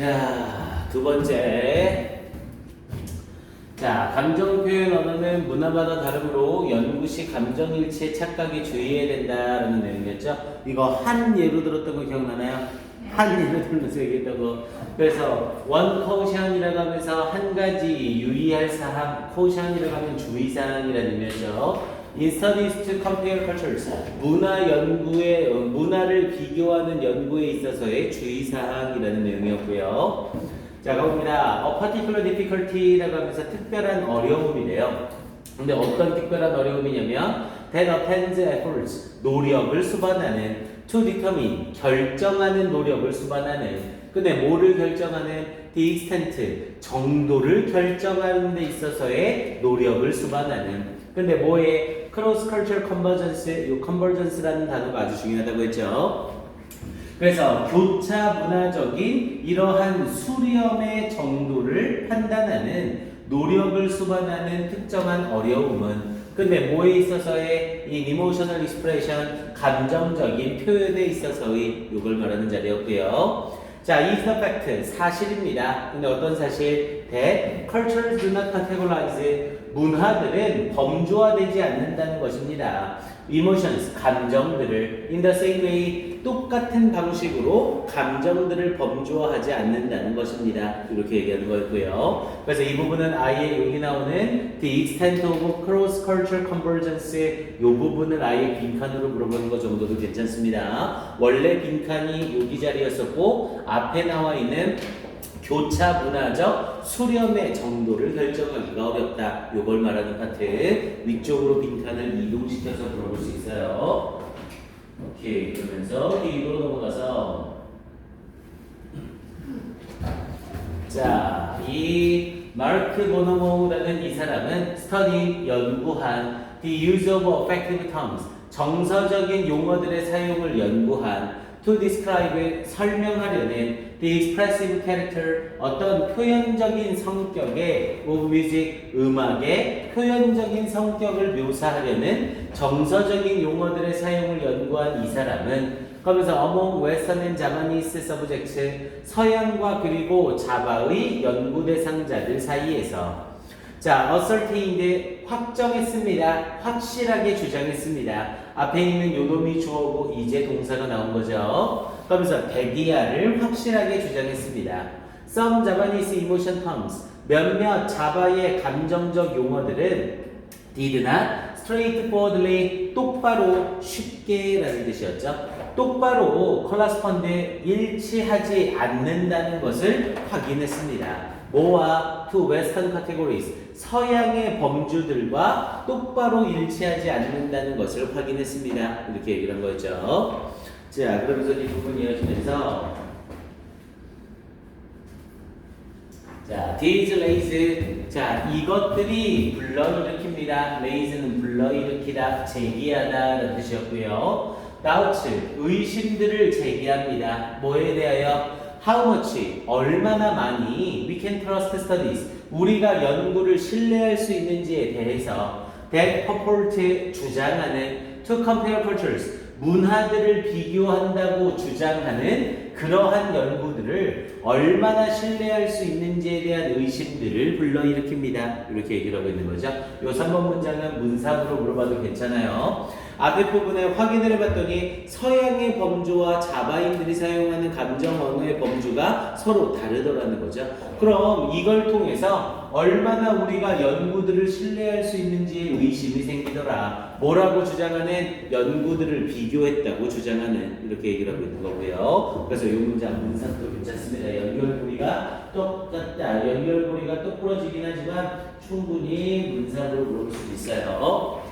자, 두 번째. 자, 감정 표현 언어는 문화마다 다르므로 연구 시 감정 일치에 착각에 주의해야 된다라는 내용이었죠. 이거 한 예로 들었던 거 기억나나요? 한 예로 들면서 얘기했다고. 그래서 원 caution이라고 하면서 한 가지 유의할 사항, caution이라고 하면 주의사항이라는 의미죠. In studies to compare cultures, 문화를 비교하는 연구에 있어서의 주의사항이라는 내용이었고요. 자, 가봅니다. A particular difficulty라고 하면서 특별한 어려움이래요. 근데 어떤 특별한 어려움이냐면 that attends efforts, 노력을 수반하는 to determine, 결정하는 노력을 수반하는. 근데 뭐를 결정하는? the extent, 정도를 결정하는 데 있어서의 노력을 수반하는. 근데 뭐에? cross cultural convergence, 이 convergence라는 단어가 아주 중요하다고 했죠. 그래서 교차 문화적인 이러한 수렴의 정도를 판단하는 노력을 수반하는 특정한 어려움은 근데 뭐에 있어서의 이 emotional expression, 감정적인 표현에 있어서의 이걸 말하는 자리였고요. 자, is the fact, 사실입니다. 근데 어떤 사실? that cultures do not categorize, 문화들은 범주화되지 않는다는 것입니다. emotions, 감정들을 in the same way, 똑같은 방식으로 감정들을 범주화하지 않는다는 것입니다. 이렇게 얘기하는 거였고요. 그래서 이 부분은 아예 여기 나오는 the extent of cross-cultural convergence, 이 부분을 아예 빈칸으로 물어보는 것 정도도 괜찮습니다. 원래 빈칸이 여기 자리였었고 앞에 나와 있는 교차 문화적 수렴의 정도를 결정하기가 어렵다. 요걸 말하는 파트. 위쪽으로 빈칸을 이동시켜서 물어볼 수 있어요. 오케이. 그러면서 뒤로 넘어가서 자, 이 마르크 보노모라는 이 사람은 스터디 연구한 the use of affective terms, 정서적인 용어들의 사용을 연구한 to describe, 설명하려는 the expressive character, 어떤 표현적인 성격의 of music, 음악의 표현적인 성격을 묘사하려는 정서적인 용어들의 사용을 연구한 이 사람은 그러면서 among Western and Japanese subjects, 서양과 그리고 자바의 연구 대상자들 사이에서 자, ascertained, 확정했습니다. 확실하게 주장했습니다. 앞에 있는 요놈이 주어고 이제 동사가 나온 거죠. 그러면서 대디아를 확실하게 주장했습니다. Some Japanese emotion terms, 몇몇 자바의 감정적 용어들은 did not straightforwardly, 똑바로 쉽게 라는 뜻이었죠. 똑바로 correspond, 일치하지 않는다는 것을 확인했습니다. 뭐와 to western categories, 서양의 범주들과 똑바로 일치하지 않는다는 것을 확인했습니다. 이렇게 얘기를 한 거였죠. 자, 그러면서 이 부분 이어지면서 자, these raise, 자, 이것들이 불러일으킵니다. raise는 불러일으키다, 제기하다 라는 뜻이었고요. doubts, 의심들을 제기합니다. 뭐에 대하여? How much, 얼마나 많이 we can trust studies, 우리가 연구를 신뢰할 수 있는지에 대해서 that purport, 주장하는 to compare cultures, 문화들을 비교한다고 주장하는 그러한 연구들을 얼마나 신뢰할 수 있는지에 대한 의심들을 불러일으킵니다. 이렇게 얘기를 하고 있는 거죠. 이 3번 문장은 문상으로 물어봐도 괜찮아요. 앞에 부분에 확인을 해봤더니 서양의 범주와 자바인들이 사용하는 감정 언어의 범주가 서로 다르더라는 거죠. 그럼 이걸 통해서 얼마나 우리가 연구들을 신뢰할 수 있는지에 의심이 생기더라. 뭐라고 주장하는? 연구들을 비교했다고 주장하는, 이렇게 얘기를 하고 있는 거고요. 그래서 이 문장 문상도 괜찮습니다. 연결고리가 똑같다. 연결고리가 똑부러지긴 하지만 충분히 문상으로 물어볼 수도 있어요.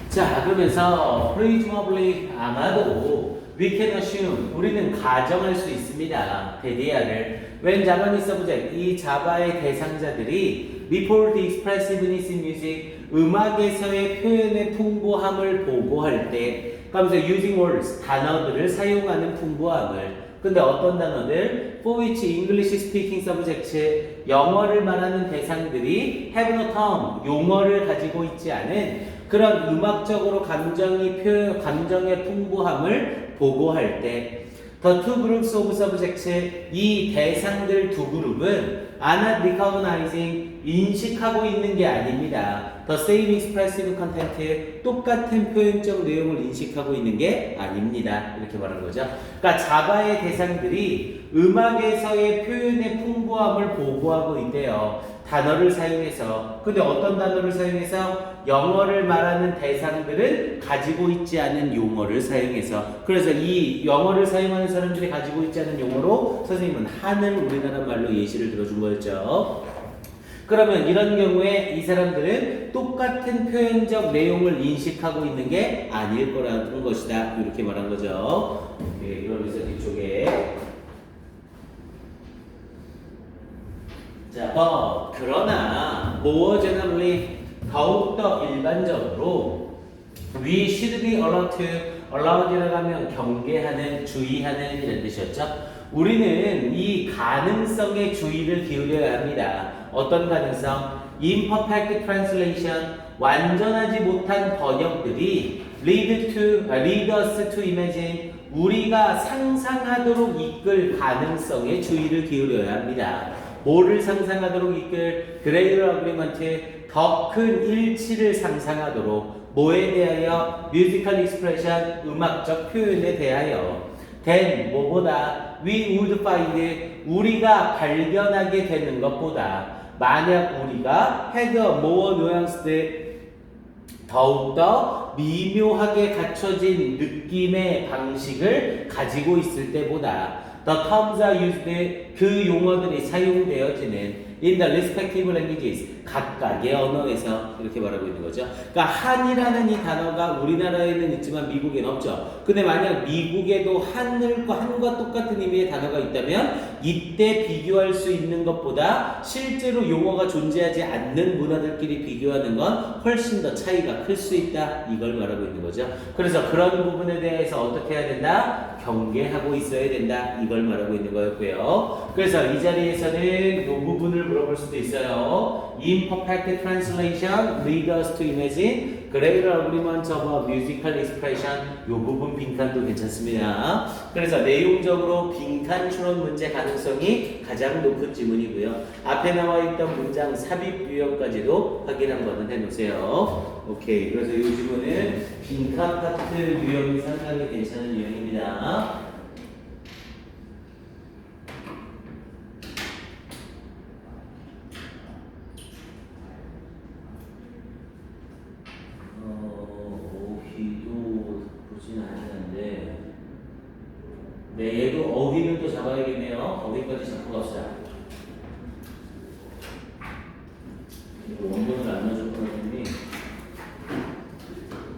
자, 그러면서 presumably, 아마도 we can assume, 우리는 가정할 수 있습니다. 대디아를 when Japanese subject, 이 자바의 대상자들이 report the expressiveness in music, 음악에서의 표현의 풍부함을 보고할 때 그러면서 using words, 단어들을 사용하는 풍부함을. 근데 어떤 단어들? For which English speaking subjects, 영어를 말하는 대상들이 have no term, 용어를 가지고 있지 않은 그런 음악적으로 감정의 풍부함을 보고할 때 The two groups of subjects, 이 대상들 두 그룹은 are not recognizing, 인식하고 있는 게 아닙니다. The same expressive content, 똑같은 표현적 내용을 인식하고 있는 게 아닙니다. 이렇게 말하는 거죠. 그러니까 자바의 대상들이 음악에서의 표현의 풍부함을 보고하고 있대요. 단어를 사용해서. 근데 어떤 단어를 사용해서? 영어를 말하는 대상들은 가지고 있지 않은 용어를 사용해서. 그래서 이 영어를 사용하는 사람들이 가지고 있지 않은 용어로 선생님은 한을 우리나라 말로 예시를 들어준 거였죠. 그러면 이런 경우에 이 사람들은 똑같은 표현적 내용을 인식하고 있는 게 아닐 거라는 것이다. 이렇게 말한 거죠. 네, 그러면서 뒤쪽에 자, 그러나 more generally, 더욱더 일반적으로 we should be alert, alert이라고 하면 경계하는, 주의하는 이런 뜻이었죠. 우리는 이 가능성에 주의를 기울여야 합니다. 어떤 가능성? imperfect translation, 완전하지 못한 번역들이 lead us to imagine, 우리가 상상하도록 이끌 가능성에 주의를 기울여야 합니다. 뭐를 상상하도록 이끌? greater agreement, 더 큰 일치를 상상하도록. 뭐에 대하여? musical expression, 음악적 표현에 대하여. then, 뭐보다? we would find, 우리가 발견하게 되는 것보다. 만약 우리가 had a more nuanced, 더욱더 미묘하게 갖춰진 느낌의 방식을 가지고 있을 때보다 the terms are used, 그 용어들이 사용되어지는 in the respective languages, 각각의 언어에서 이렇게 말하고 있는 거죠. 그러니까 한이라는 이 단어가 우리나라에는 있지만 미국에는 없죠. 근데 만약 미국에도 한과 똑같은 의미의 단어가 있다면 이때 비교할 수 있는 것보다 실제로 용어가 존재하지 않는 문화들끼리 비교하는 건 훨씬 더 차이가 클 수 있다. 이걸 말하고 있는 거죠. 그래서 그런 부분에 대해서 어떻게 해야 된다? 경계하고 있어야 된다. 이걸 말하고 있는 거였고요. 그래서 이 자리에서는 이 부분을 물어볼 수도 있어요. Imperfect translation lead us to imagine greater agreement of a musical expression. 이 부분 빈칸도 괜찮습니다. 그래서 내용적으로 빈칸 추론 문제 가능성이 가장 높은 지문이고요. 앞에 나와 있던 문장 삽입 유형까지도 확인 한번 해놓으세요. 오케이. 그래서 이 지문은 빈칸 파트 유형이 상당히 괜찮은 유형입니다. 네, 얘도 어휘는 또 잡아야겠네요. 어휘까지 잡고 갑시다. 이거 원본을 안 넣어줬거든요.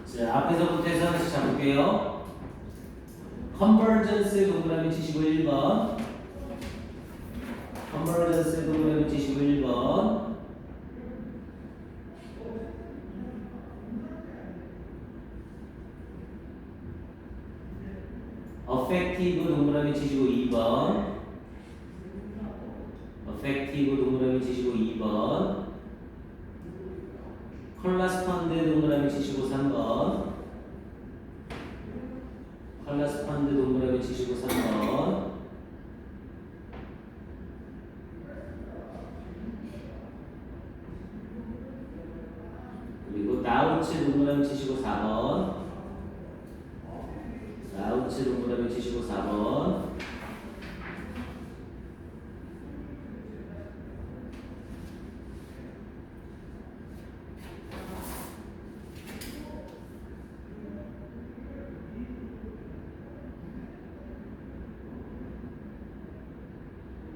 자, 앞에서부터 해서 하나씩 잡을게요. 컨버전스 동그라미 치시고 1번. 컨버전스 동그라미 치시고 1번. affective 동그라미 치시고 2번. affective 동그라미 치시고 2번. correspond 동그라미 치시고 3번. correspond 동그라미 치시고 3번. 그리고 나우치 동그라미 치시고 4번. 나우치 동그라미 치시고 4번.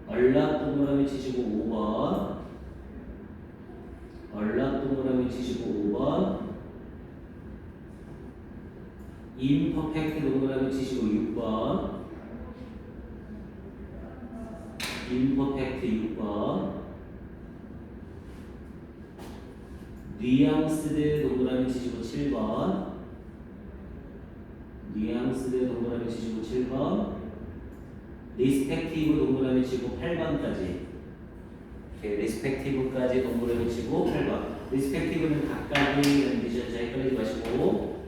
얼락 동그라미 치시고 5번. 얼락 동그라미 치시고 5번. imperfect 동그라미 치시고 6번. imperfect 6번. nuanced 동그라미 치시고 7번. nuanced 동그라미 치시고 7번. respective 동그라미 치고 8번까지. respective까지 동그라미 치고 8번. respective는 각각이라는 뜻이었죠. 헷갈리지 마시고.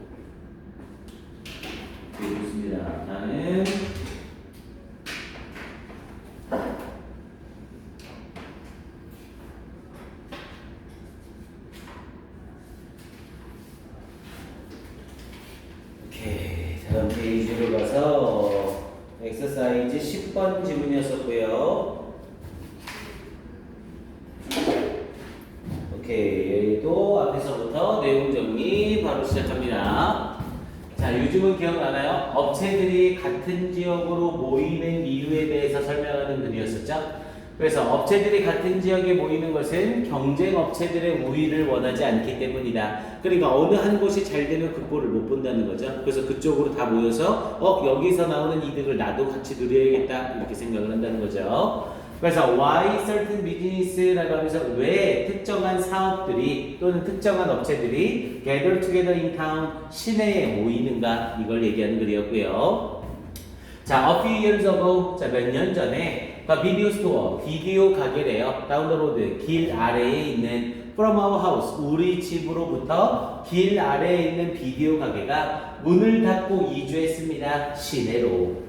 네, 좋습니다. 다음은 다음 페이지로 가서 엑서사이즈 10번 지문이었었고요. 오케이, 여기도 앞에서부터 내용 정리 바로 시작합니다. 자, 요즘은 기억나나요? 업체들이 같은 지역으로 모이는 이유에 대해서 설명하는 글이었었죠? 그래서 업체들이 같은 지역에 모이는 것은 경쟁 업체들의 우위를 원하지 않기 때문이다. 그러니까 어느 한 곳이 잘 되면 그 꼴을 못 본다는 거죠. 그래서 그쪽으로 다 모여서 여기서 나오는 이득을 나도 같이 누려야겠다 이렇게 생각을 한다는 거죠. 그래서 why certain business라고 하면서 왜 특정한 사업들이 또는 특정한 업체들이 gather together in town 시내에 모이는가 이걸 얘기하는 글이었고요. 자, a few years ago, 자, 몇 년 전에 비디오 스토어, 비디오 가게래요. 다운 더 로드, 길 아래에 있는 from our house, 우리 집으로부터 길 아래에 있는 비디오 가게가 문을 닫고 이주했습니다. 시내로.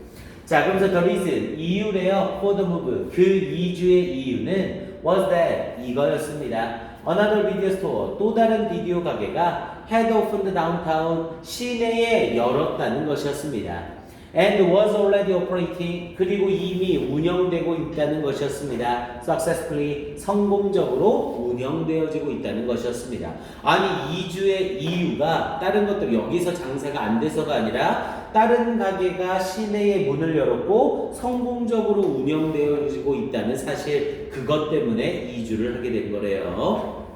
자, 그러면서 the reason, 이유래요. for the move, 그 이주의 이유는 was that, 이거였습니다. Another video store, 또 다른 비디오 가게가 had opened downtown, 시내에 열었다는 것이었습니다. And was already operating, 그리고 이미 운영되고 있다는 것이었습니다. Successfully, 성공적으로 운영되어지고 있다는 것이었습니다. 아니, 이주의 이유가 다른 것들, 여기서 장사가 안 돼서가 아니라 다른 가게가 시내에 문을 열었고 성공적으로 운영되어지고 있다는 사실, 그것 때문에 이주를 하게 된 거래요.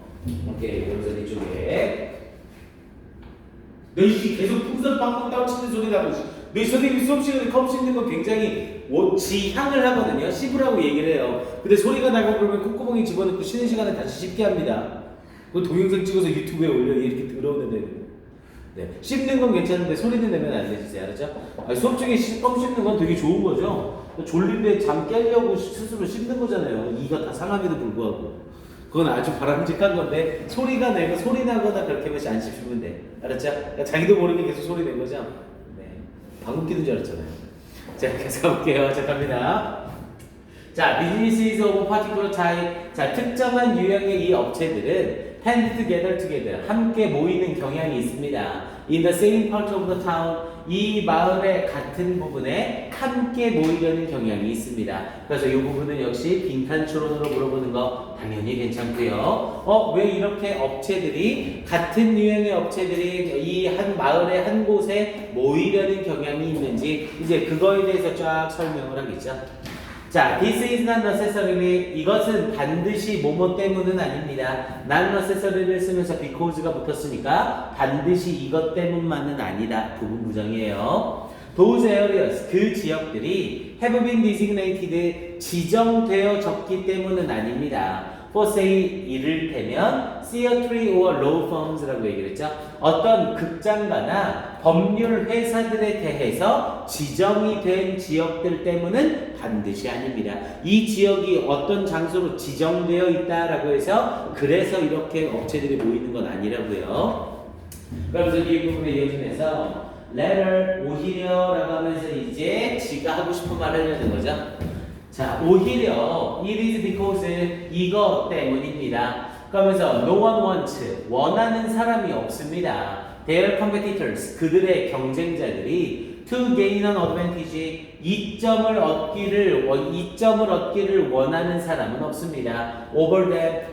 오케이, 그래서 이쪽에 너희 계속 풍선 빵빵 따치는 소리 나고 너희 선생님이 수업 시간에 컵 씹는 건 굉장히 지향을 하거든요. 씹으라고 얘기를 해요. 근데 소리가 나고 그러면 콧구멍에 집어넣고 쉬는 시간에 다시 씹게 합니다. 그 동영상 찍어서 유튜브에 올려. 이렇게 더러운 애들. 네. 씹는 건 괜찮은데 소리는 내면 안 되세요. 알았죠? 아니, 수업 중에 껌 씹는 건 되게 좋은 거죠. 졸린데 잠 깨려고 스스로 씹는 거잖아요. 이가 다 상함에도 불구하고. 그건 아주 바람직한 건데 소리가 내면 소리 나거나 그렇게 하면 안 씹으면 돼. 알았죠? 그러니까 자기도 모르게 계속 소리 낸 거죠? 방금 끼는 줄 알았잖아요. 자, 계속 가볼게요. 자, 갑니다. 자, businesses of particular type. 자, 특정한 유형의 이 업체들은 hand together, 함께 모이는 경향이 있습니다. In the same part of the town, 이 마을의 같은 부분에 함께 모이려는 경향이 있습니다. 그래서 이 부분은 역시 빈칸 추론으로 물어보는 거 당연히 괜찮고요. 왜 이렇게 업체들이 같은 유형의 업체들이 이 한 마을의 한 곳에 모이려는 경향이 있는지 이제 그거에 대해서 쫙 설명을 하겠죠. 자, this is not necessarily, 이것은 반드시 뭐뭐 때문은 아닙니다. not necessary를 쓰면서 because가 붙었으니까 반드시 이것 때문만은 아니다. 부분 부정이에요. those areas, 그 지역들이 have been designated, 지정되어졌기 때문은 아닙니다. for say, 이를테면 theatre or law firms라고 얘기를 했죠. 어떤 극장가나 법률 회사들에 대해서 지정이 된 지역들 때문은 반드시 아닙니다. 이 지역이 어떤 장소로 지정되어 있다라고 해서 그래서 이렇게 업체들이 모이는 건 아니라고요. 그러면서 이 부분에 이어지면서 letter, 오히려라고 하면서 이제 지가 하고 싶은 말을 하려는 거죠. 자, 오히려 it is because 이거 때문입니다. 그러면서 no one wants, 원하는 사람이 없습니다. Their competitors, 그들의 경쟁자들이 to gain an advantage, 이점을 얻기를 원하는 사람은 없습니다. over them,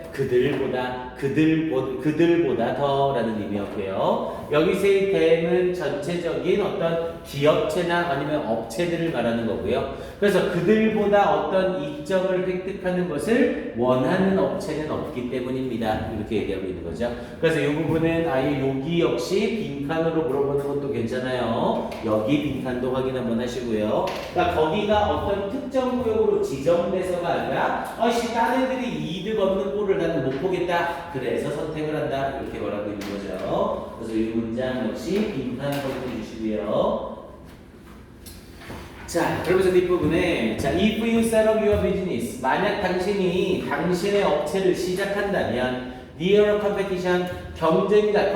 그들보다 더라는 의미였고요. 여기서의 them은 전체적인 어떤 기업체나 아니면 업체들을 말하는 거고요. 그래서 그들보다 어떤 이점을 획득하는 것을 원하는 업체는 없기 때문입니다. 이렇게 얘기하고 있는 거죠. 그래서 이 부분은 아예 여기 역시 빈칸으로 물어보는 것도 괜찮아요. 여기 빈칸도 확인 한번 하시고요. 그러니까 거기가 어떤 특정 구역으로 지정돼서가 아니라 다른 애들이 이득 없는 꼴을 나는 못 보겠다. 그래서 선택을 한다. 이렇게 말하고 있는 거죠. 그래서 이 문장 역시 빈칸 확인해 주시고요. 자, 그러면서 뒷부분에 자, if you set up your business, 만약 당신이 당신의 업체를 시작한다면 near competition, 경쟁자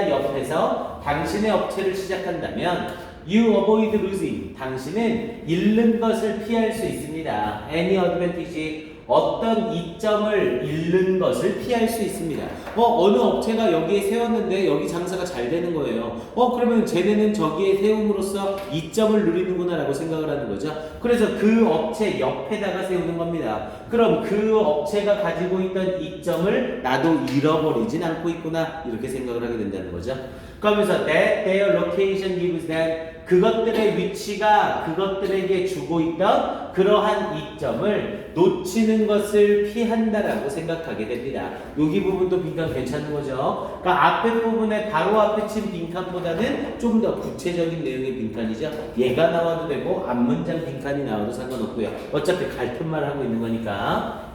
옆에서 당신의 업체를 시작한다면 you avoid losing, 당신은 잃는 것을 피할 수 있습니다. any advantage, 어떤 이점을 잃는 것을 피할 수 있습니다. 어느 업체가 여기에 세웠는데 여기 장사가 잘 되는 거예요. 그러면 쟤네는 저기에 세움으로써 이점을 누리는구나 라고 생각을 하는 거죠. 그래서 그 업체 옆에다가 세우는 겁니다. 그럼 그 업체가 가지고 있던 이점을 나도 잃어버리진 않고 있구나 이렇게 생각을 하게 된다는 거죠. 그러면서 that their location gives them 그것들의 위치가 그것들에게 주고 있던 그러한 이점을 놓치는 것을 피한다라고 생각하게 됩니다. 여기 부분도 빈칸 괜찮은 거죠. 그러니까 앞에 부분에 바로 앞에 친 빈칸보다는 좀 더 구체적인 내용의 빈칸이죠. 얘가 나와도 되고 앞문장 빈칸이 나와도 상관없고요. 어차피 같은 말 하고 있는 거니까.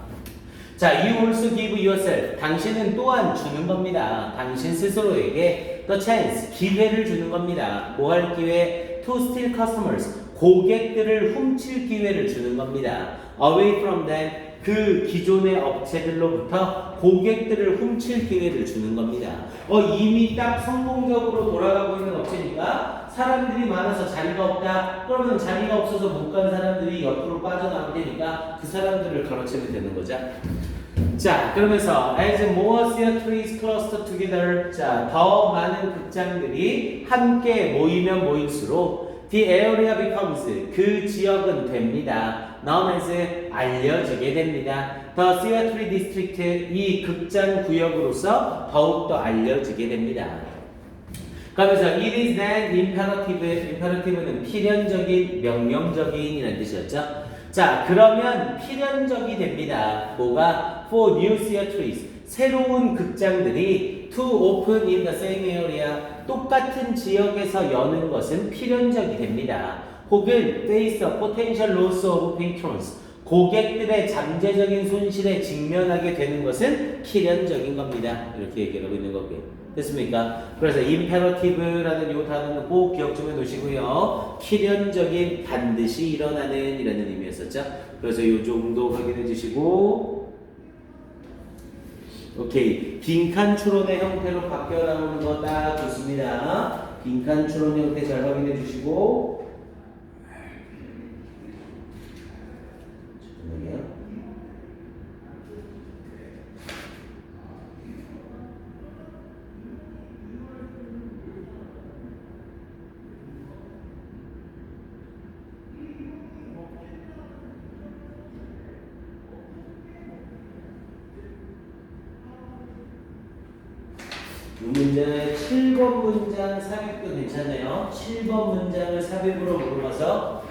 자, you also give yourself. 당신은 또한 주는 겁니다. 당신 스스로에게 the chance, 기회를 주는 겁니다. 뭐 할 기회? To steal customers. 고객들을 훔칠 기회를 주는 겁니다. Away from them. 그 기존의 업체들로부터 고객들을 훔칠 기회를 주는 겁니다. 이미 딱 성공적으로 돌아가고 있는 업체니까 사람들이 많아서 자리가 없다. 그러면 자리가 없어서 못 간 사람들이 옆으로 빠져나올 테니까 그 사람들을 가로채면 되는 거죠. 자, 그러면서 as more theatres cluster together, 자, 더 많은 극장들이 함께 모이면 모일수록 the area becomes, 그 지역은 됩니다. known as, 알려지게 됩니다. the theatre district, 이 극장 구역으로서 더욱더 알려지게 됩니다. 그러면서 it is then imperative, imperative는 필연적인, 명령적인 이라는 뜻이었죠. 자, 그러면 필연적이 됩니다. 뭐가? For new theatres, 새로운 극장들이 to open in the same area, 똑같은 지역에서 여는 것은 필연적이 됩니다. 혹은 face a potential loss of patrons, 고객들의 잠재적인 손실에 직면하게 되는 것은 필연적인 겁니다. 이렇게 얘기하고 있는 거고요. 됐습니까? 그래서 imperative라는 이 단어는 꼭 기억 좀 해놓으시고요. 필연적인, 반드시 일어나는 이라는 의미였었죠. 그래서 이 정도 확인해 주시고, 오케이. 빈칸 추론의 형태로 바뀌어 나오는 거 딱 좋습니다. 빈칸 추론 형태 잘 확인해 주시고, 이 문장의 7번 문장 삽입도 괜찮아요. 7번 문장을 삽입으로 물어봐서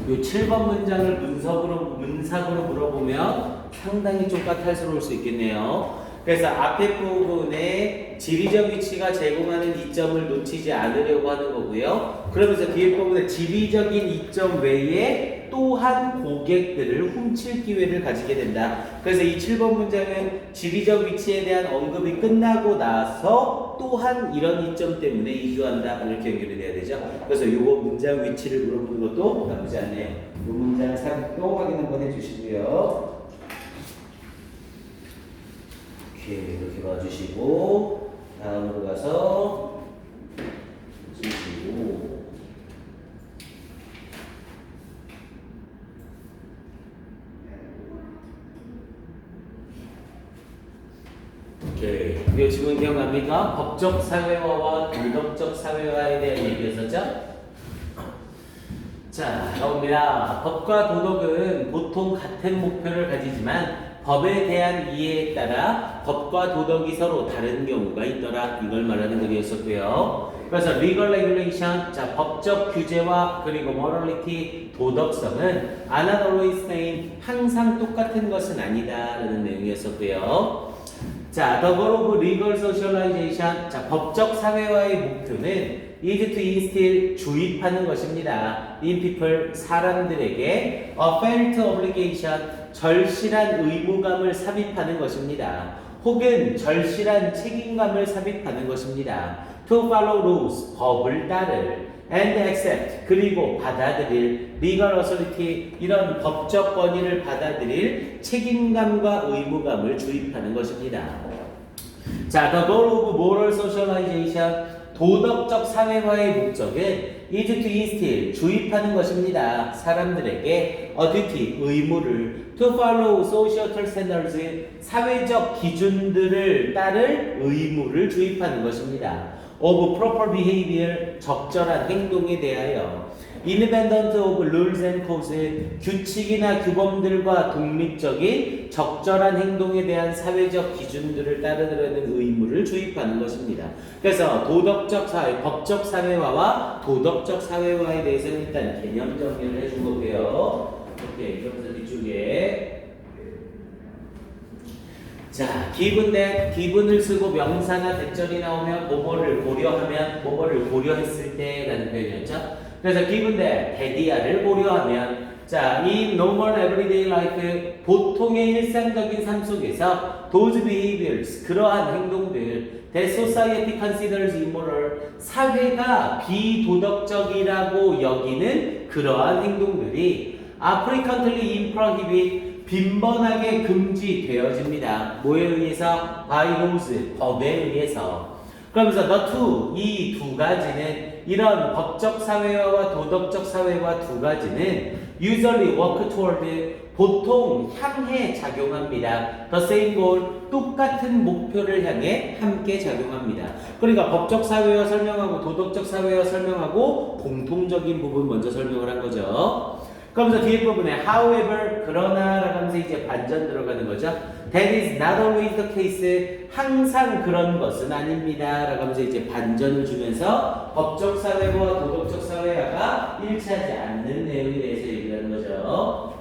이 7번 문장을 문삭으로 물어보면 상당히 좀 까탈스러울 수 있겠네요. 그래서 앞에 부분에 지리적 위치가 제공하는 이점을 놓치지 않으려고 하는 거고요. 그러면서 뒤에 부분에 지리적인 이점 외에 또한 고객들을 훔칠 기회를 가지게 된다. 그래서 이 7번 문장은 지리적 위치에 대한 언급이 끝나고 나서 또한 이런 이점 때문에 이주한다. 이렇게 연결이 돼야 되죠. 그래서 이 문장 위치를 물어보는 것도 나쁘지 않네요. 이 문장 삽입도 확인 한번 해주시고요. 이렇게 봐주시고 다음으로 가서 주시고 오케이. 이 질문 기억납니까? 법적 사회화와 도덕적 사회화에 대한 얘기였었죠? 자, 나옵니다. 법과 도덕은 보통 같은 목표를 가지지만 법에 대한 이해에 따라 법과 도덕이 서로 다른 경우가 있더라. 이걸 말하는 글이었었고요. 그래서 legal regulation, 자, 법적 규제와 그리고 morality, 도덕성은 are not always same, 항상 똑같은 것은 아니다. 라는 내용이었었고요. 자, the goal of legal socialization, 자, 법적 사회화의 목표는 is to instill, 주입하는 것입니다. in people, 사람들에게 a felt obligation, 절실한 의무감을 삽입하는 것입니다. 혹은 절실한 책임감을 삽입하는 것입니다. To follow rules, 법을 따를, and accept, 그리고 받아들일, legal authority, 이런 법적 권위를 받아들일 책임감과 의무감을 주입하는 것입니다. 자, the goal of moral socialization, 도덕적 사회화의 목적은 is to instill, 주입하는 것입니다. 사람들에게 a duty, 의무를 to follow societal standards, 사회적 기준들을 따를 의무를 주입하는 것입니다. of proper behavior, 적절한 행동에 대하여 independent of rules and codes, 규칙이나 규범들과 독립적인 적절한 행동에 대한 사회적 기준들을 따르려는 의무를 주입하는 것입니다. 그래서 도덕적 사회, 법적 사회화와 도덕적 사회화에 대해서는 일단 개념 정리를 해준 거고요. 오케이, 그러면서 뒤쪽에 자, 기분 대 기분을 쓰고 명사나 대절이 나오면 뭐뭐를 고려하면 뭐뭐를 고려했을 때라는 표현이었죠. 그래서 기분 대 대디아를 고려하면 자, 이 normal everyday life 보통의 일상적인 삶 속에서 those behaviors 그러한 행동들 that society considers immoral 사회가 비도덕적이라고 여기는 그러한 행동들이 are frequently improhibited 빈번하게 금지되어집니다. 뭐에 의해서? by laws, 법에 의해서. 그러면서 the two, 이 두 가지는 이런 법적 사회화와 도덕적 사회화 두 가지는 usually work toward, 보통 향해 작용합니다. the same goal, 똑같은 목표를 향해 함께 작용합니다. 그러니까 법적 사회화 설명하고 도덕적 사회화 설명하고 공통적인 부분 먼저 설명을 한 거죠. 그러면서 뒤에 부분에 however 그러나 라고 하면서 이제 반전 들어가는 거죠. That is not always the case. 항상 그런 것은 아닙니다. 라고 하면서 이제 반전을 주면서 법적 사회와 도덕적 사회화가 일치하지 않는 내용에 대해서 얘기를 하는 거죠.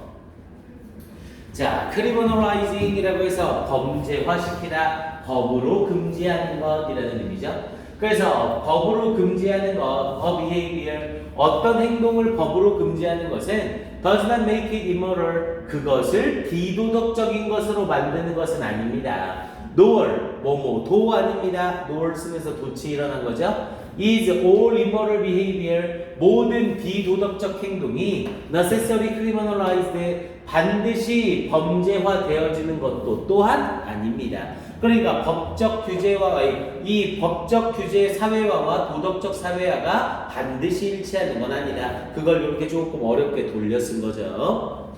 자, criminalizing이라고 해서 범죄화시키다, 법으로 금지하는 것이라는 의미죠. 그래서 법으로 금지하는 것, a behavior, 어떤 행동을 법으로 금지하는 것은 does not make it immoral, 그것을 비도덕적인 것으로 만드는 것은 아닙니다. nor, 뭐뭐, 도 아닙니다. nor 쓰면서 도치 일어난 거죠. is all immoral behavior, 모든 비도덕적 행동이 necessarily criminalized, 반드시 범죄화 되어지는 것도 또한 아닙니다. 그러니까 법적 규제와 이 법적 규제의 사회화와 도덕적 사회화가 반드시 일치하는 건 아니다. 그걸 이렇게 조금 어렵게 돌려 쓴 거죠.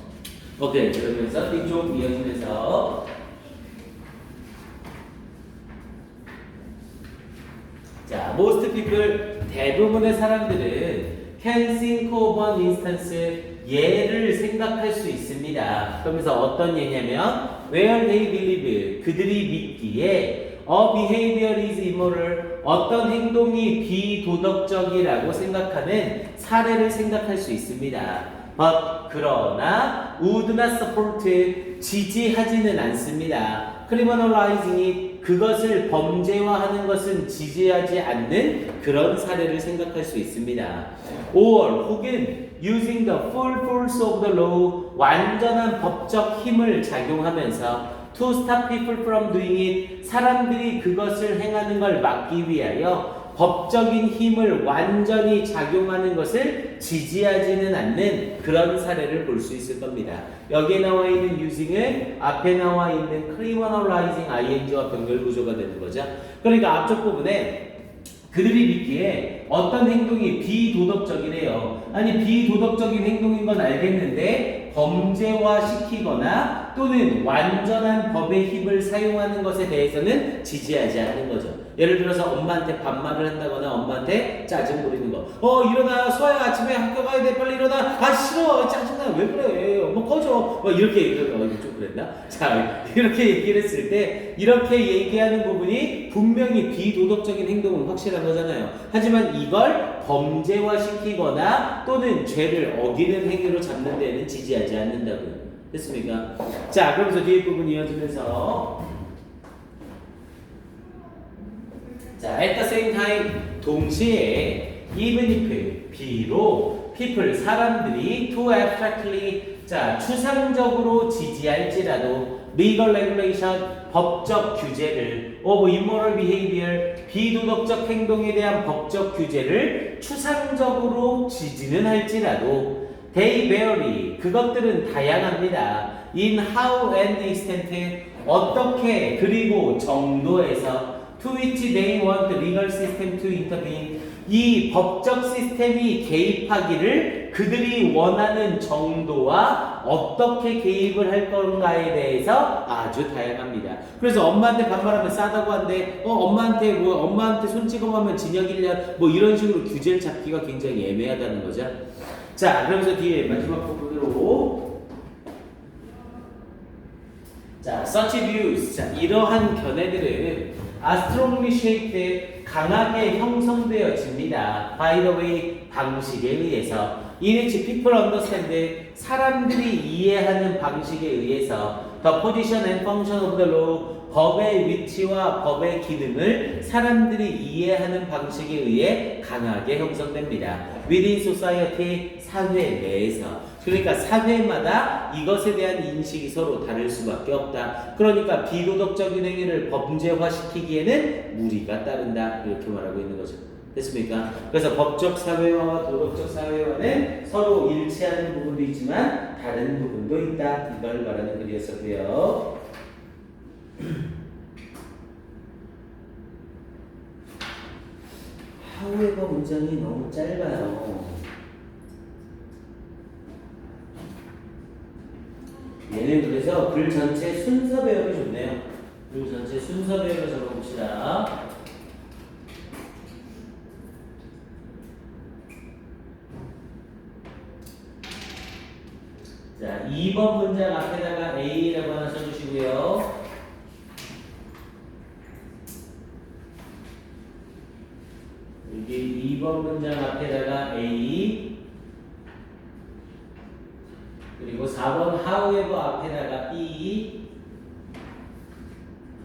오케이, 그러면서 뒤쪽 이어지면서 자, most people, 대부분의 사람들은 can think of an instance, 예를 생각할 수 있습니다. 그러면서 어떤 예냐면 where they believe, 그들이 믿기에 a behavior is immoral, 어떤 행동이 비도덕적이라고 생각하는 사례를 생각할 수 있습니다. but 그러나 would not support, 지지하지는 않습니다. criminalizing it, 그것을 범죄화하는 것은 지지하지 않는 그런 사례를 생각할 수 있습니다. or 혹은 using the full force of the law, 완전한 법적 힘을 작용하면서 to stop people from doing it, 사람들이 그것을 행하는 걸 막기 위하여 법적인 힘을 완전히 작용하는 것을 지지하지는 않는 그런 사례를 볼 수 있을 겁니다. 여기에 나와 있는 using은 앞에 나와 있는 criminalizing ing와 병렬 구조가 되는 거죠. 그러니까 앞쪽 부분에 그들이 믿기에 어떤 행동이 비도덕적이래요. 아니 비도덕적인 행동인 건 알겠는데 범죄화시키거나 또는 완전한 법의 힘을 사용하는 것에 대해서는 지지하지 않는 거죠. 예를 들어서 엄마한테 반말을 한다거나 엄마한테 짜증 부리는 거. 일어나 수아야 아침에 학교 가야 돼 빨리 일어나. 아 싫어 짜증나 왜 그래 엄마 꺼져. 이렇게 얘기를 이거 좀 그랬나? 자 이렇게 얘기를 했을 때 이렇게 얘기하는 부분이 분명히 비도덕적인 행동은 확실한 거잖아요. 하지만 이걸 범죄화시키거나 또는 죄를 어기는 행위로 잡는 데는 지지하지 않는다고요. 됐습니까? 자 그러면서 뒤에 부분 이어지면서 자, at the same time, 동시에 even if, 비록 people, 사람들이 too abstractly, 자, 추상적으로 지지할지라도 legal regulation, 법적 규제를 of immoral behavior, 비도덕적 행동에 대한 법적 규제를 추상적으로 지지는 할지라도 they vary, 그것들은 다양합니다. in how and extent, 어떻게 그리고 정도에서 to which they want the legal system to intervene. 이 법적 시스템이 개입하기를 그들이 원하는 정도와 어떻게 개입을 할 건가에 대해서 아주 다양합니다. 그래서 엄마한테 반말하면 싸다고 한데, 엄마한테 손 찍어보면 징역 1년, 뭐 이런 식으로 규제를 잡기가 굉장히 애매하다는 거죠. 자, 그러면서 뒤에 마지막 부분으로, 자, such views. 자, 이러한 견해들은 are strongly shaped, 강하게 형성되어집니다. by the way, 방식에 의해서. in which people understand, 사람들이 이해하는 방식에 의해서 the position and function of the law, 법의 위치와 법의 기능을 사람들이 이해하는 방식에 의해 강하게 형성됩니다. within society, 사회 내에서. 그러니까 사회마다 이것에 대한 인식이 서로 다를 수밖에 없다. 그러니까 비도덕적인 행위를 범죄화시키기에는 무리가 따른다. 이렇게 말하고 있는 거죠. 됐습니까? 그래서 법적 사회화와 도덕적 사회화는 서로 일치하는 부분도 있지만 다른 부분도 있다. 이걸 말하는 글이었었고요. however 문장이 너무 짧아요. 얘는 그래서 글 전체 순서 배열이 좋네요. 글 전체 순서 배열을 적어봅시다. 자, 2번 문장 앞에다가 A라고 하나 써주시고요. 여기 2번 문장 앞에다가 A, 그리고 4번 however 앞에다가 B,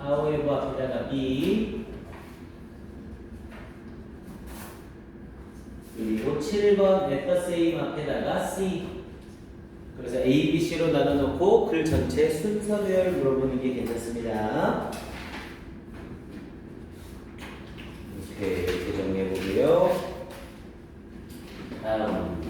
however 앞에다가 B, 그리고 7번 at the same 앞에다가 C. 그래서 A, B, C로 나눠놓고 글 전체 순서별 물어보는 게 괜찮습니다. 이렇게 정리해보고요. 다음.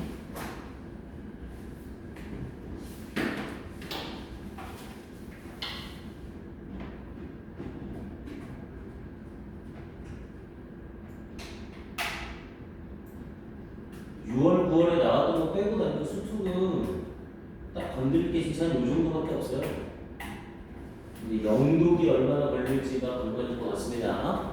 6월, 9월에 나왔던 거 빼고 나니까 수특은 딱 건드릴 게 진짜 요 정도밖에 없어요. 근데 영독이 얼마나 걸릴지가 관건일 것 같습니다.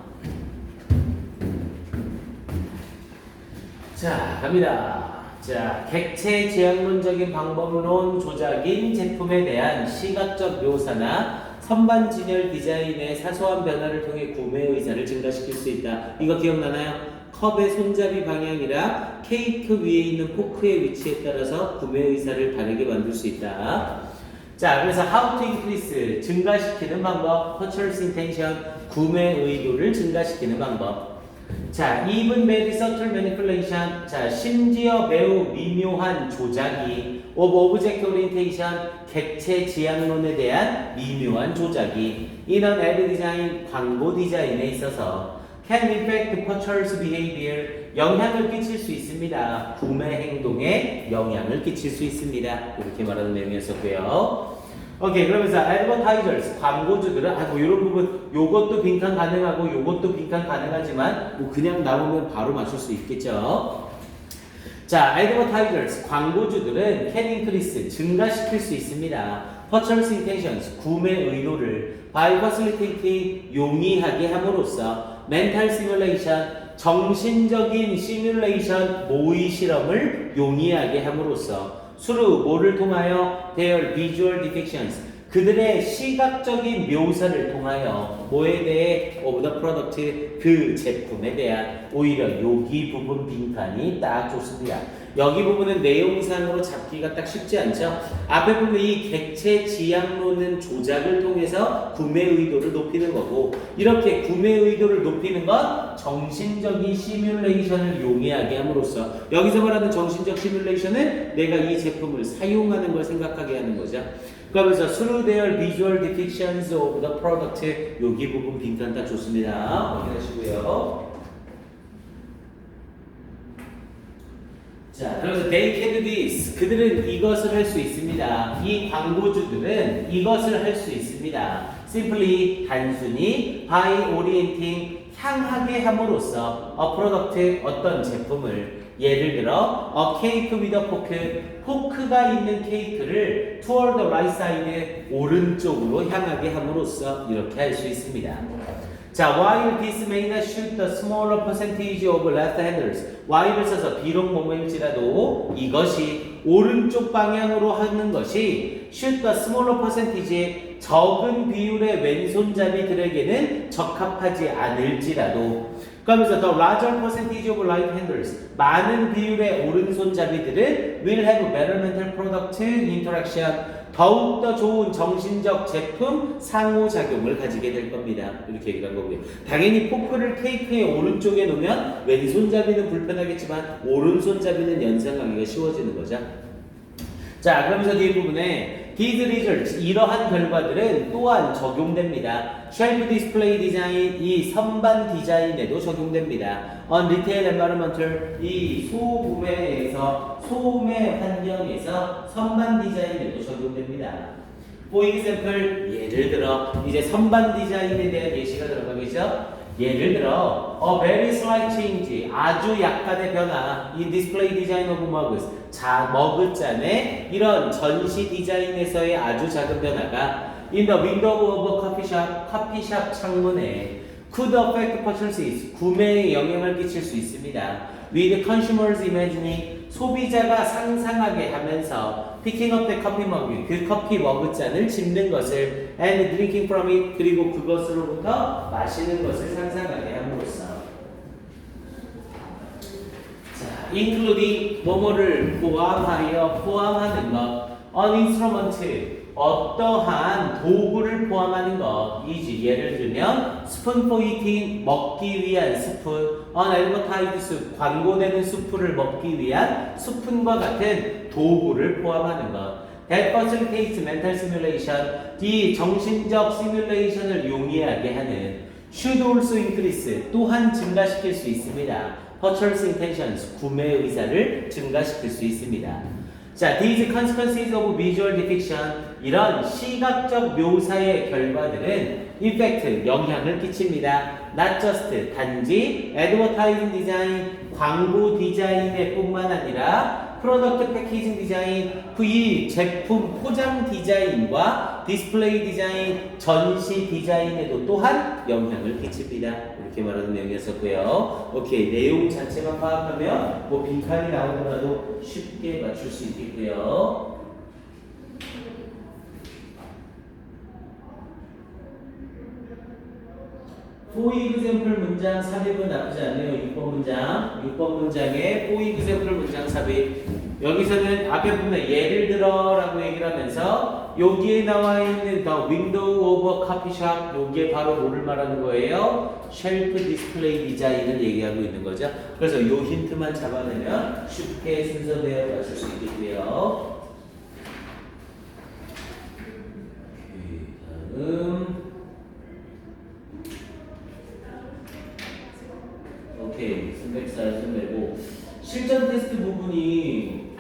자, 갑니다. 자, 객체 지향론적인 방법론 조작인 제품에 대한 시각적 묘사나 선반 진열 디자인의 사소한 변화를 통해 구매 의사를 증가시킬 수 있다. 이거 기억나나요? 컵의 손잡이 방향이랑 케이크 위에 있는 포크의 위치에 따라서 구매 의사를 다르게 만들 수 있다. 자, 그래서 how to increase, 증가시키는 방법, purchase intention, 구매 의도를 증가시키는 방법. 자, even very subtle manipulation, 자, 심지어 매우 미묘한 조작이, of object orientation, 객체 지향론에 대한 미묘한 조작이, in an ad design, 광고 디자인에 있어서 can affect purchase behavior, 영향을 끼칠 수 있습니다. 구매 행동에 영향을 끼칠 수 있습니다. 이렇게 말하는 내용이었었고요. 오케이, 그러면서 advertisers, 광고주들은 뭐 이런 부분 요것도 빈칸 가능하고 요것도 빈칸 가능하지만 뭐 그냥 나오면 바로 맞출 수 있겠죠. 자, advertisers, 광고주들은 can increase, 증가시킬 수 있습니다. purchase intentions, 구매 의도를 by facilitating, 용이하게 함으로써 mental simulation, 정신적인 시뮬레이션, 모의 실험을 용이하게 함으로써 through 뭐를 통하여 their visual depictions, 그들의 시각적인 묘사를 통하여 뭐에 대해 of the product, 그 제품에 대한 오히려 여기 부분 빈칸이 딱 좋습니다. 여기 부분은 내용상으로 잡기가 딱 쉽지 않죠. 앞에 보면 이 객체 지향론은 조작을 통해서 구매 의도를 높이는 거고, 이렇게 구매 의도를 높이는 건 정신적인 시뮬레이션을 용이하게 함으로써, 여기서 말하는 정신적 시뮬레이션은 내가 이 제품을 사용하는 걸 생각하게 하는 거죠. 그러면서 through their visual depictions of the product, 여기 부분 빈칸 딱 좋습니다. 확인하시고요. 자, 그래서 they can do this, 그들은 이것을 할 수 있습니다. 이 광고주들은 이것을 할 수 있습니다. simply 단순히 by orienting 향하게 함으로써 a product 어떤 제품을 예를 들어 a cake with a fork 포크가 있는 케이크를 toward the right side 오른쪽으로 향하게 함으로써 이렇게 할 수 있습니다. 자, while this may not shoot the smaller percentage of left-handers, while을 써서 비록 뭐뭐일지라도 이것이 오른쪽 방향으로 하는 것이 shoot the smaller percentage 적은 비율의 왼손잡이들에게는 적합하지 않을지라도 그러면서 the larger percentage of right-handers 많은 비율의 오른손잡이들은 will have better mental product interaction 더욱더 좋은 정신적 제품 상호작용을 가지게 될 겁니다. 이렇게 얘기를 한 거고요. 당연히 포크를 케이크의 오른쪽에 놓으면 왼손잡이는 불편하겠지만 오른손잡이는 연상하기가 쉬워지는 거죠. 자, 그러면서 뒤에 부분에 these results 이러한 결과들은 또한 적용됩니다. shelf display 디자인 이 선반 디자인에도 적용됩니다. on retail environmental 이 소구매에서 소매 환경에서 선반 디자인에도 적용됩니다. for example 예를 들어 이제 선반 디자인에 대한 예시가 들어가겠죠. 예를 들어 a very slight change 아주 약간의 변화 in display design of mugs 자 머그잔의 이런 전시 디자인에서의 아주 작은 변화가 in the window of a 커피숍 창문에 could affect purchases 구매에 영향을 끼칠 수 있습니다. with consumers imagining 소비자가 상상하게 하면서 picking up the coffee mug 그 커피 머그잔을 집는 것을 and drinking from it 그리고 그것으로부터 마시는 것을 상상하게 함으로써 자, including 뭐뭐를 포함하는 것 an instrument 어떠한 도구를 포함하는 것이지 예를 들면 스푼 for eating 먹기 위한 스푼 an advertised soup 광고되는 수프를 먹기 위한 스푼과 같은 도구를 포함하는 것 that facilitates mental simulation 이 정신적 시뮬레이션을 용이하게 하는 should also increase 또한 증가시킬 수 있습니다. purchase intentions 구매 의사를 증가시킬 수 있습니다. 자, these consequences of visual depiction 이런 시각적 묘사의 결과들은 effect 영향을 끼칩니다. not just 단지 advertising design 광고 디자인에 뿐만 아니라 product packaging design 이 제품 포장 디자인과 디스플레이 디자인 전시 디자인에도 또한 영향을 끼칩니다. 이렇게 말하는 내용이었었고요. 오케이 내용 자체만 파악하면 뭐 빈칸이 나오더라도 쉽게 맞출 수 있겠고요. for example 문장 삽입은 나쁘지 않네요. 6번 문장. 6번 문장에 for example 문장 삽입. 여기서는 앞에 보면 예를 들어 라고 얘기를 하면서 여기에 나와 있는 the window of a coffee shop 여기에 바로 뭐를 말하는 거예요? 쉘프 디스플레이 디자인을 얘기하고 있는 거죠. 그래서 요 힌트만 잡아내면 쉽게 순서대로 맞출 수 있겠고요. 오케이, 순백살 순배고 실전 테스트 부분이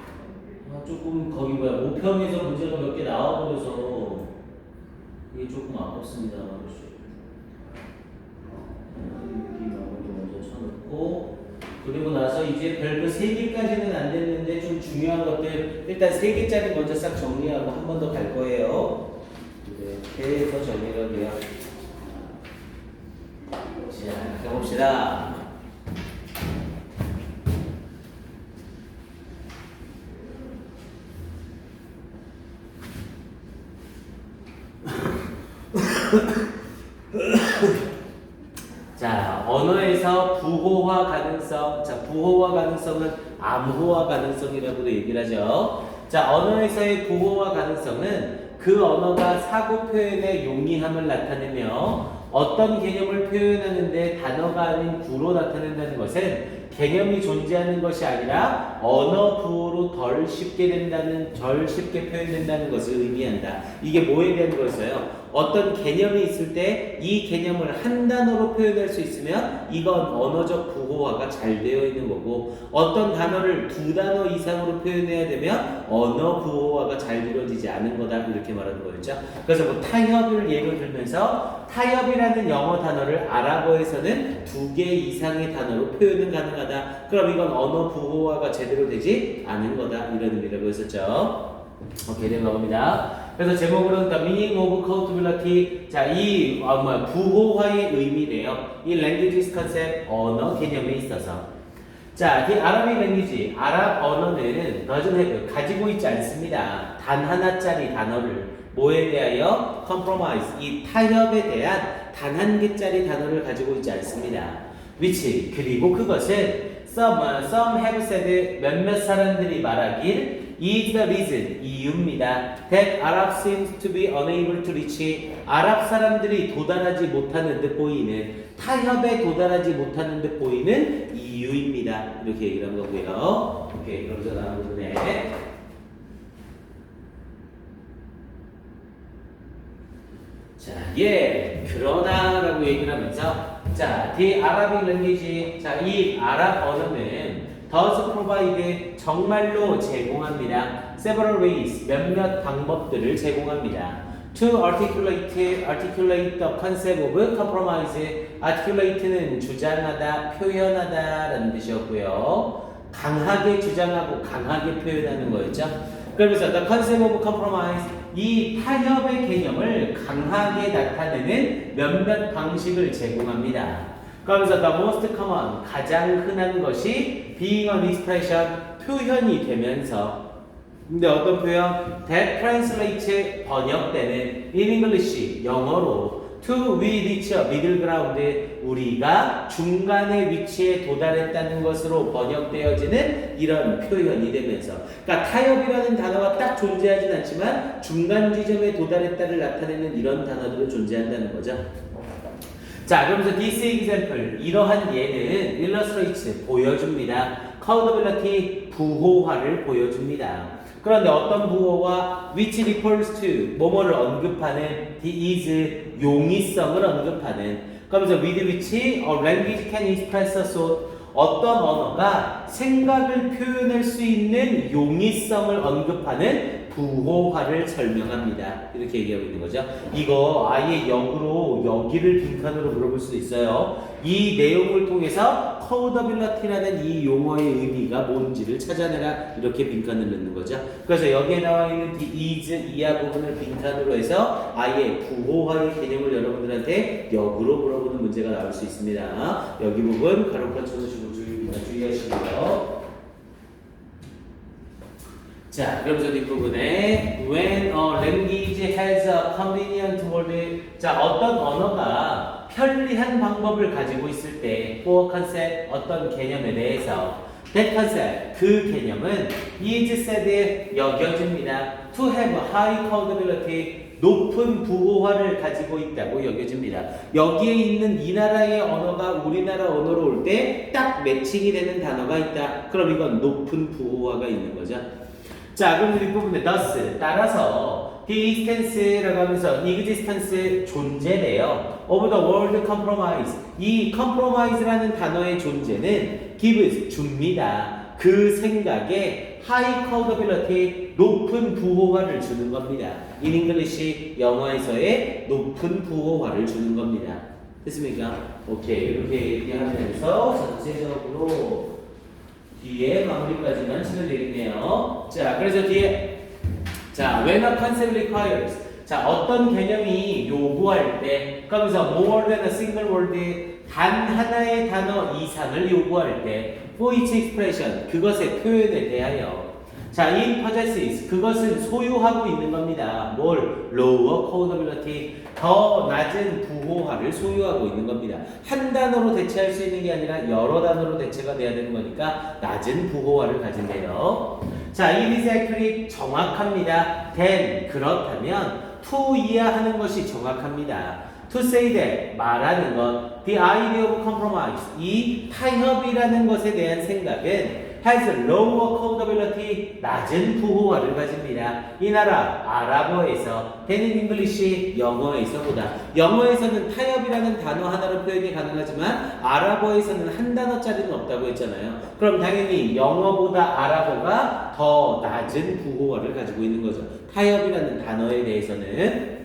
조금 거기 모평에서 문제가 몇 개 나와버려서 이게 조금 아깝습니다. 여기 먼저 쳐놓고 그리고 나서 이제 별거 3개까지는 안 됐는데 좀 중요한 것들 일단 3개짜리 먼저 싹 정리하고 한 번 더 갈 거예요. 이렇게 해서 정리를 할게요. 자, 가봅시다. 자, 언어에서 부호화 가능성. 자, 부호화 가능성은 암호화 가능성이라고도 얘기를 하죠. 자, 언어에서의 부호화 가능성은 그 언어가 사고 표현의 용이함을 나타내며 어떤 개념을 표현하는데 단어가 아닌 구로 나타낸다는 것은 개념이 존재하는 것이 아니라 언어 부호로 덜 쉽게 표현된다는 것을 의미한다. 이게 뭐에 대한 거였어요? 어떤 개념이 있을 때 이 개념을 한 단어로 표현할 수 있으면 이건 언어적 부호화가 잘 되어 있는 거고, 어떤 단어를 두 단어 이상으로 표현해야 되면 언어 부호화가 잘 이루어지지 않은 거다, 이렇게 말하는 거였죠. 그래서 뭐 타협을 예로 들면서 타협이라는 영어 단어를 아랍어에서는 두 개 이상의 단어로 표현은 가능하다. 그럼 이건 언어 부호화가 제대로 되지 않은 거다, 이런 의미라고 했었죠. 오케이, 넘어갑니다. 그래서 제목으로는 The Meaning of Quotability. 자, 이 부호화의 의미래요. 이 languages concept, 언어 개념에 있어서. 자, 이 Arabic language, 아랍 언어는 doesn't have, 가지고 있지 않습니다. 단 하나짜리 단어를 뭐에 대하여? compromise, 이 타협에 대한 단 한 개짜리 단어를 가지고 있지 않습니다. which, 그리고 그것은 some have said, 몇몇 사람들이 말하길 is the reason, 이유입니다. that Arab seems to be unable to reach, 아랍 사람들이 도달하지 못하는 듯 보이는, 타협에 도달하지 못하는 듯 보이는 이유입니다. 이렇게 얘기를 한 거고요. 오케이, 그럼 저 다음 부분에 자, 그러나라고 얘기를 하면서, 자, the Arabic language, 자, 이 아랍 언어는 does provide, 정말로 제공합니다. several ways, 몇몇 방법들을 제공합니다. to articulate the concept of compromise, articulate는 주장하다, 표현하다라는 뜻이었고요. 강하게 주장하고 강하게 표현하는 거였죠. 그러면서 the concept of compromise, 이 타협의 개념을 강하게 나타내는 몇몇 방식을 제공합니다. 그러면서 the most common, 가장 흔한 것이 being an expression, 표현이 되면서, 근데 어떤 표현? that translates, 번역되는 in English, 영어로 to we reach a middle ground, 우리가 중간의 위치에 도달했다는 것으로 번역되어지는 이런 표현이 되면서, 그러니까 타협이라는 단어가 딱 존재하진 않지만 중간 지점에 도달했다를 나타내는 이런 단어들은 존재한다는 거죠. 자, 그러면서 this example, 이러한 예는 illustrates, 보여줍니다. countability, 부호화를 보여줍니다. 그런데 어떤 부호와 which refers to, 뭐뭐를 언급하는, the is, 용의성을 언급하는, 그러면서 with which a language can express a thought, 어떤 언어가 생각을 표현할 수 있는 용의성을 언급하는 부호화를 설명합니다. 이렇게 얘기하고 있는 거죠. 이거 아예 역으로 여기를 빈칸으로 물어볼 수도 있어요. 이 내용을 통해서 countability라는 이 용어의 의미가 뭔지를 찾아내라, 이렇게 빈칸을 넣는 거죠. 그래서 여기에 나와 있는 the is, 이하 부분을 빈칸으로 해서 아예 부호화의 개념을 여러분들한테 역으로 물어보는 문제가 나올 수 있습니다. 여기 부분 가로括 쳐주시고 주의하시고요. 자, 그러면서 뒷부분에 when a language has a convenient word, 자, 어떤 언어가 편리한 방법을 가지고 있을 때 for concept, 어떤 개념에 대해서 that concept, 그 개념은 is said, 여겨집니다. to have high countability, 높은 부호화를 가지고 있다고 여겨집니다. 여기에 있는 이 나라의 언어가 우리나라 언어로 올 때 딱 매칭이 되는 단어가 있다. 그럼 이건 높은 부호화가 있는 거죠. 자, 그럼 뒷부분에 thus, 따라서 the existence라고 하면서 existence, 존재래요. of the word compromise, 이 compromise라는 단어의 존재는 gives, 줍니다. 그 생각에 high countability, 높은 부호화를 주는 겁니다. in English, 영어에서의 높은 부호화를 주는 겁니다. 됐습니까? 오케이, 이렇게 얘기하면서 전체적으로 뒤에 마무리까지만 치면 되겠네요. 자, 그래서 뒤에, 자, when a concept requires, 자, 어떤 개념이 요구할 때, 그러면서 more than a single word, 단 하나의 단어 이상을 요구할 때, for each expression, 그것의 표현에 대하여, 자, in possesses, 그것은 소유하고 있는 겁니다. 뭘? lower countability, 더 낮은 부호화를 소유하고 있는 겁니다. 한 단어로 대체할 수 있는 게 아니라 여러 단어로 대체가 돼야 되는 거니까 낮은 부호화를 가진대요. 자, it is accurate, 정확합니다. then, 그렇다면 to 이하하는 것이 정확합니다. To say that 말하는 것, the idea of compromise 이 타협이라는 것에 대한 생각은 has lower codability 낮은 부호화를 가집니다. 이 나라 아랍어에서 than in English 영어에서보다 영어에서는 타협이라는 단어 하나로 표현이 가능하지만 아랍어에서는 한 단어짜리는 없다고 했잖아요. 그럼 당연히 영어보다 아랍어가 더 낮은 부호화를 가지고 있는 거죠. 타협이라는 단어에 대해서는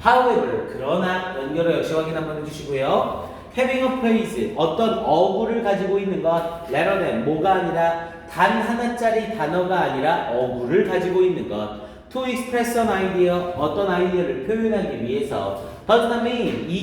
however 그러나 연결어 역시 확인 한번 해주시고요. having a phrase 어떤 어구를 가지고 있는 것 rather than 뭐가 아니라 단 하나짜리 단어가 아니라 어구를 가지고 있는 것 to express an idea 어떤 아이디어를 표현하기 위해서 does not mean